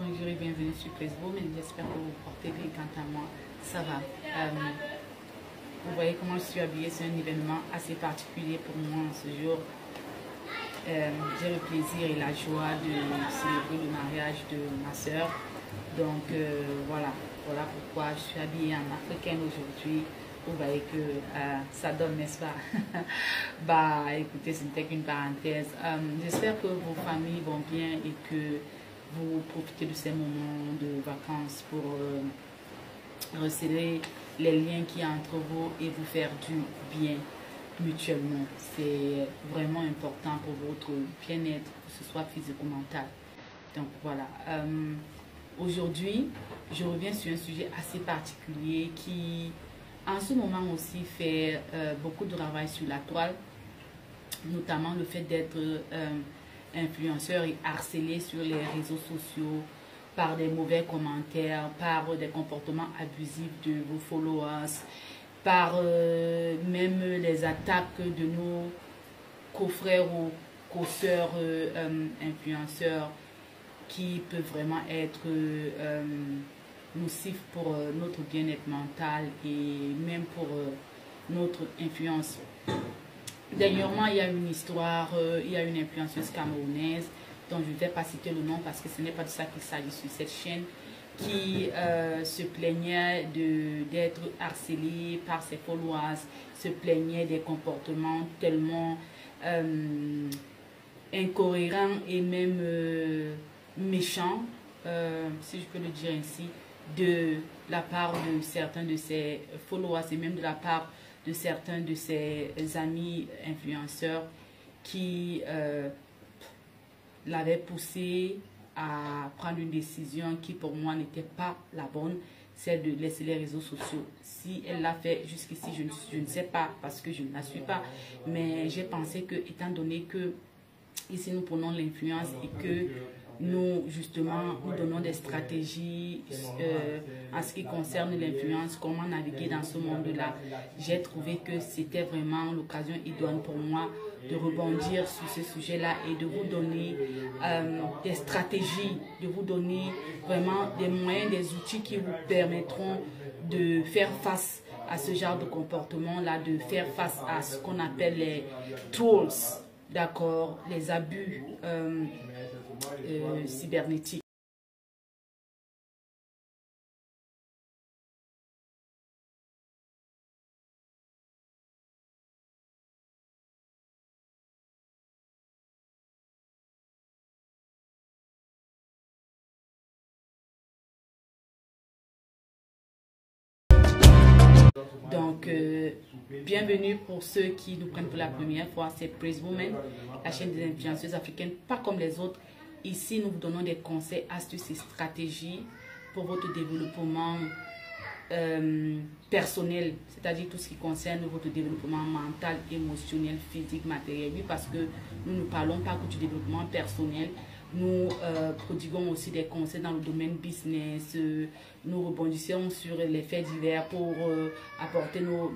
Bonjour et bienvenue sur Facebook, mais j'espère que vous portez bien. Quant à moi, ça va. Vous voyez comment je suis habillée, c'est un événement assez particulier pour moi en ce jour. J'ai le plaisir et la joie de célébrer le mariage de ma soeur. Donc voilà pourquoi je suis habillée en africaine aujourd'hui. Vous voyez que ça donne, n'est-ce pas? Bah écoutez, ce n'était qu'une parenthèse. J'espère que vos familles vont bien et que vous profitez de ces moments de vacances pour resserrer les liens qui entre vous et vous faire du bien mutuellement. C'est vraiment important pour votre bien-être, que ce soit physique ou mental. Donc voilà. Aujourd'hui, je reviens sur un sujet assez particulier qui, en ce moment aussi, fait beaucoup de travail sur la toile, notamment le fait d'être influenceur et harcelé sur les réseaux sociaux par des mauvais commentaires, par des comportements abusifs de vos followers, par même les attaques de nos co-frères ou co-sœurs influenceurs qui peuvent vraiment être nocifs pour notre bien-être mental et même pour notre influence. Dernièrement, il y a une histoire, il y a une influenceuse camerounaise dont je ne vais pas citer le nom parce que ce n'est pas de ça qu'il s'agit sur cette chaîne, qui se plaignait d'être harcelée par ses followers, se plaignait des comportements tellement incohérents et même méchants, si je peux le dire ainsi, de la part de certains de ses followers et même de la part de certains de ses amis influenceurs qui l'avaient poussé à prendre une décision qui pour moi n'était pas la bonne, c'est de laisser les réseaux sociaux. Si elle l'a fait jusqu'ici, je ne sais pas parce que je ne la suis pas, mais j'ai pensé que, étant donné que ici nous prenons l'influence et que nous justement nous donnons des stratégies en ce qui concerne l'influence, comment naviguer dans ce monde-là, j'ai trouvé que c'était vraiment l'occasion idoine pour moi de rebondir sur ce sujet-là et de vous donner des stratégies, de vous donner vraiment des moyens, des outils qui vous permettront de faire face à ce genre de comportement-là, de faire face à ce qu'on appelle les trolls, d'accord, les abus cybernétiques. Donc, bienvenue pour ceux qui nous prennent pour la première fois, c'est Praise Woman, la chaîne des influenceuses africaines, pas comme les autres. Ici, nous vous donnons des conseils, astuces et stratégies pour votre développement personnel, c'est-à-dire tout ce qui concerne votre développement mental, émotionnel, physique, matériel. Oui, parce que nous ne parlons pas que du développement personnel. Nous prodiguons aussi des conseils dans le domaine business. Nous rebondissons sur les faits divers pour apporter nos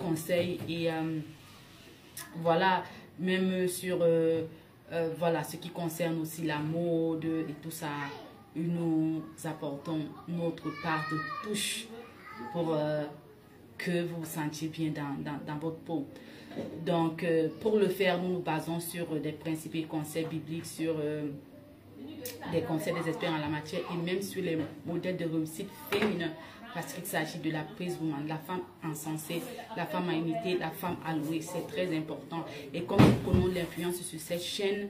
conseils et voilà, même sur voilà, ce qui concerne aussi la mode et tout ça. Nous apportons notre part de touche pour que vous vous sentiez bien dans votre peau. Donc, pour le faire, nous nous basons sur des principes et conseils bibliques, sur des conseils des experts en la matière et même sur les modèles de réussite féminin, parce qu'il s'agit de la praise woman, la femme encensée, la femme à imiter, la femme à louer. C'est très important. Et comme nous prenons l'influence sur cette chaîne,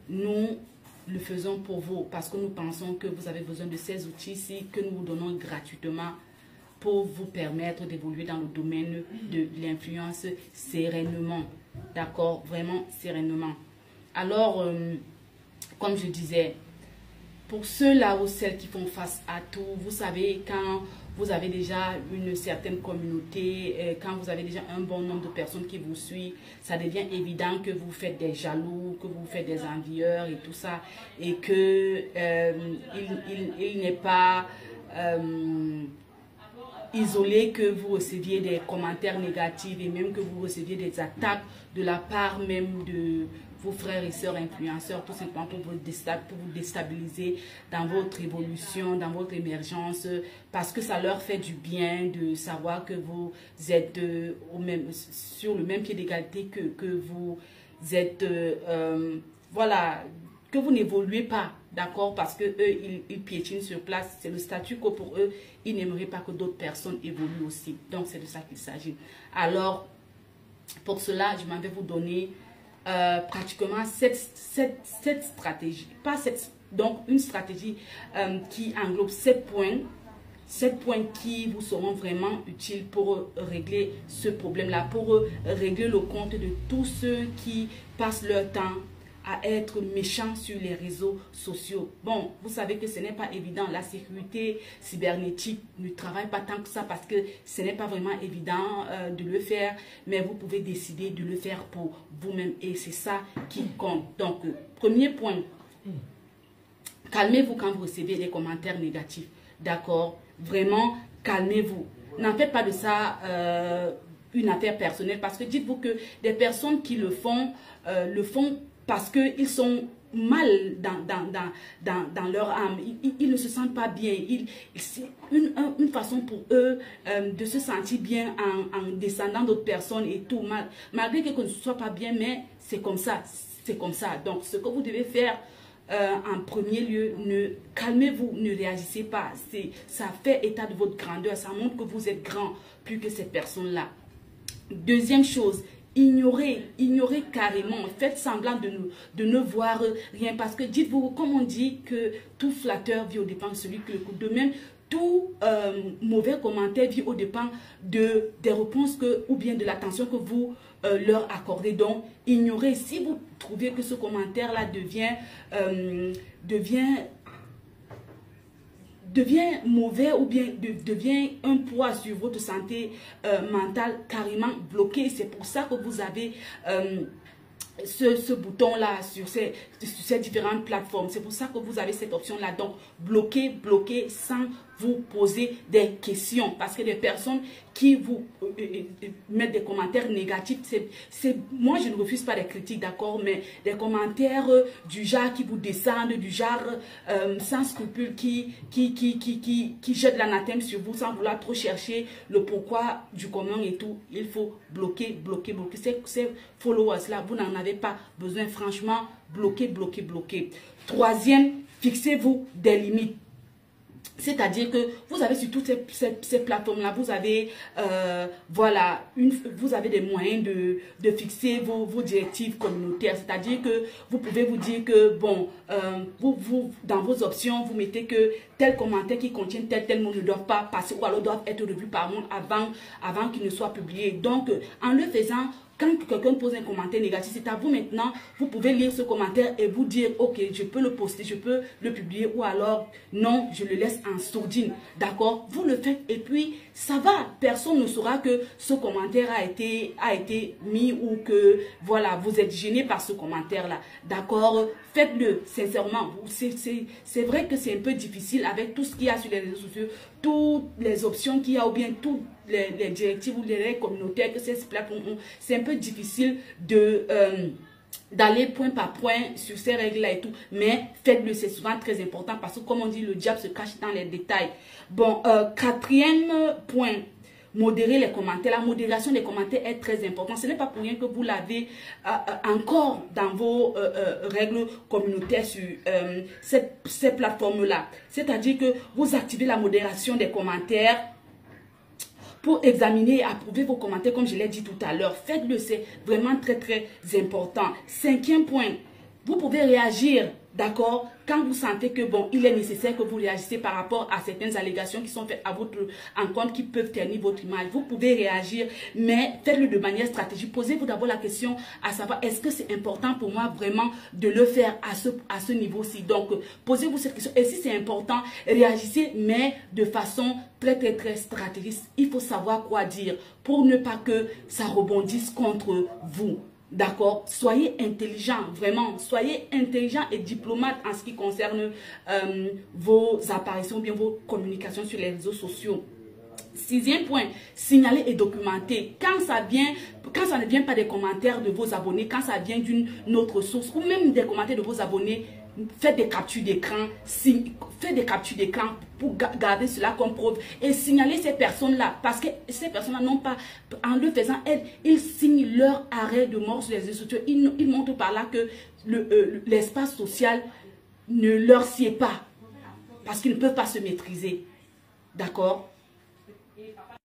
nous le faisons pour vous parce que nous pensons que vous avez besoin de ces outils-ci que nous vous donnons gratuitement pour vous permettre d'évoluer dans le domaine de l'influence sereinement. D'accord? Vraiment sereinement. Alors, comme je disais, pour ceux-là ou celles qui font face à tout, vous savez, quand vous avez déjà une certaine communauté, quand vous avez déjà un bon nombre de personnes qui vous suivent, ça devient évident que vous faites des jaloux, que vous faites des envieurs et tout ça, et que il n'est pas isolé que vous receviez des commentaires négatifs et même que vous receviez des attaques de la part même vos frères et sœurs influenceurs, tout simplement pour vous déstabiliser dans votre évolution, dans votre émergence, parce que ça leur fait du bien de savoir que vous êtes sur le même pied d'égalité que vous êtes, voilà, que vous n'évoluez pas, d'accord, parce que eux, ils piétinent sur place, c'est le statu quo pour eux, ils n'aimeraient pas que d'autres personnes évoluent aussi, donc c'est de ça qu'il s'agit. Alors, pour cela, je m'en vais vous donner pratiquement cette stratégie, donc une stratégie qui englobe 7 points qui vous seront vraiment utiles pour régler ce problème-là, pour régler le compte de tous ceux qui passent leur temps à être méchants sur les réseaux sociaux. Bon, vous savez que ce n'est pas évident. La sécurité cybernétique ne travaille pas tant que ça parce que ce n'est pas vraiment évident de le faire, mais vous pouvez décider de le faire pour vous-même et c'est ça qui compte. Donc, premier point, calmez-vous quand vous recevez des commentaires négatifs. D'accord? Vraiment, calmez-vous. N'en faites pas de ça une affaire personnelle parce que dites-vous que des personnes qui le font parce qu'ils sont mal dans leur âme. Ils ne se sentent pas bien. C'est une façon pour eux de se sentir bien en descendant d'autres personnes et tout. Malgré que ne soit pas bien, mais c'est comme ça. C'est comme ça. Donc, ce que vous devez faire en premier lieu, calmez-vous, ne réagissez pas. Ça fait état de votre grandeur. Ça montre que vous êtes grand plus que cette personne-là. Deuxième chose, ignorez carrément, faites semblant de ne voir rien parce que dites-vous, comme on dit que tout flatteur vit au dépens de celui qui le coûte, de même tout mauvais commentaire vit au dépens des réponses ou bien de l'attention que vous leur accordez. Donc ignorez. Si vous trouvez que ce commentaire là devient mauvais ou bien devient un poids sur votre santé mentale, carrément bloqué. C'est pour ça que vous avez ce bouton-là sur ces différentes plateformes. C'est pour ça que vous avez cette option-là. Donc, bloquer sans vous poser des questions. Parce que les personnes qui vous mettent des commentaires négatifs, moi, je ne refuse pas des critiques, d'accord, mais des commentaires du genre qui vous descendent, du genre sans scrupule, qui jettent l'anathème sur vous sans vouloir trop chercher le pourquoi du comment et tout. Il faut bloquer. Ces followers-là, vous n'en avez pas besoin, franchement. Bloquer. Troisième, fixez-vous des limites. C'est-à-dire que vous avez sur toutes ces plateformes-là, vous avez, voilà, vous avez des moyens de fixer vos directives communautaires. C'est-à-dire que vous pouvez vous dire que, bon, dans vos options, vous mettez que tel commentaire qui contient tel mot ne doit pas passer ou alors doivent être revus par monde avant qu'il ne soit publié. Donc, en le faisant, quand quelqu'un pose un commentaire négatif, c'est à vous maintenant, vous pouvez lire ce commentaire et vous dire, ok, je peux le poster, je peux le publier ou alors, non, je le laisse en sourdine. D'accord? Vous le faites et puis, ça va. Personne ne saura que ce commentaire a été mis ou que, voilà, vous êtes gêné par ce commentaire-là. D'accord? Faites-le, sincèrement. C'est vrai que c'est un peu difficile avec tout ce qu'il y a sur les réseaux sociaux, toutes les options qu'il y a ou bien toutes les directives ou les règles communautaires que ces plateformes ont. C'est un peu difficile d'aller point par point sur ces règles-là et tout. Mais faites-le, c'est souvent très important parce que comme on dit, le diable se cache dans les détails. Bon, quatrième point. Modérer les commentaires. La modération des commentaires est très importante. Ce n'est pas pour rien que vous l'avez encore dans vos règles communautaires sur ces plateformes-là. C'est-à-dire que vous activez la modération des commentaires pour examiner et approuver vos commentaires comme je l'ai dit tout à l'heure. Faites-le, c'est vraiment très important. Cinquième point, vous pouvez réagir, d'accord, quand vous sentez que, bon, il est nécessaire que vous réagissez par rapport à certaines allégations qui sont faites à votre encontre qui peuvent ternir votre image. Vous pouvez réagir, mais faites-le de manière stratégique. Posez-vous d'abord la question à savoir, est-ce que c'est important pour moi vraiment de le faire à ce niveau-ci? Donc, posez-vous cette question. Et si c'est important, réagissez, mais de façon très stratégique. Il faut savoir quoi dire pour ne pas que ça rebondisse contre vous. D'accord? Soyez intelligent, vraiment. Soyez intelligent et diplomate en ce qui concerne vos apparitions, bien vos communications sur les réseaux sociaux. 6e point, signaler et documenter. Quand ça ne vient pas des commentaires de vos abonnés, quand ça vient d'une autre source, ou même des commentaires de vos abonnés, faites des captures d'écran, pour garder cela comme preuve et signaler ces personnes-là, parce que ces personnes-là n'ont pas, en le faisant, ils signent leur arrêt de mort sur les réseaux sociaux. Ils montrent par là que l'espace social ne leur sied pas, parce qu'ils ne peuvent pas se maîtriser. D'accord?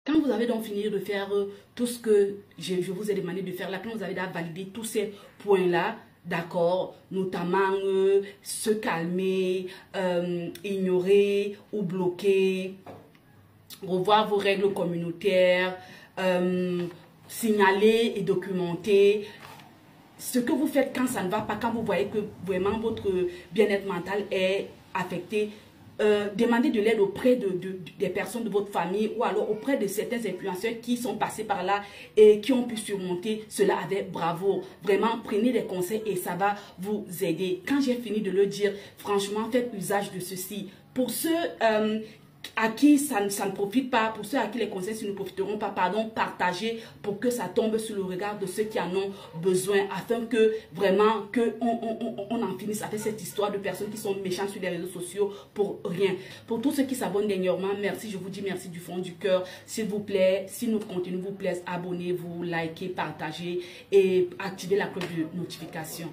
Quand vous avez donc fini de faire tout ce que je vous ai demandé de faire là, quand vous avez validé tous ces points-là, d'accord, notamment se calmer, ignorer ou bloquer, revoir vos règles communautaires, signaler et documenter. Ce que vous faites quand ça ne va pas, quand vous voyez que vraiment votre bien-être mental est affecté, demandez de l'aide auprès des personnes de votre famille ou alors auprès de certains influenceurs qui sont passés par là et qui ont pu surmonter cela avec bravoure. Vraiment, prenez des conseils et ça va vous aider. Quand j'ai fini de le dire, franchement, faites usage de ceci. Pour ceux à qui ça ne profite pas, pour ceux à qui les conseils ne profiteront pas, pardon, partagez pour que ça tombe sous le regard de ceux qui en ont besoin, afin que vraiment on en finisse avec cette histoire de personnes qui sont méchantes sur les réseaux sociaux pour rien. Pour tous ceux qui s'abonnent dernièrement, merci, je vous dis merci du fond du cœur. S'il vous plaît, si notre contenu vous plaît, abonnez-vous, likez, partagez et activez la cloche de notification.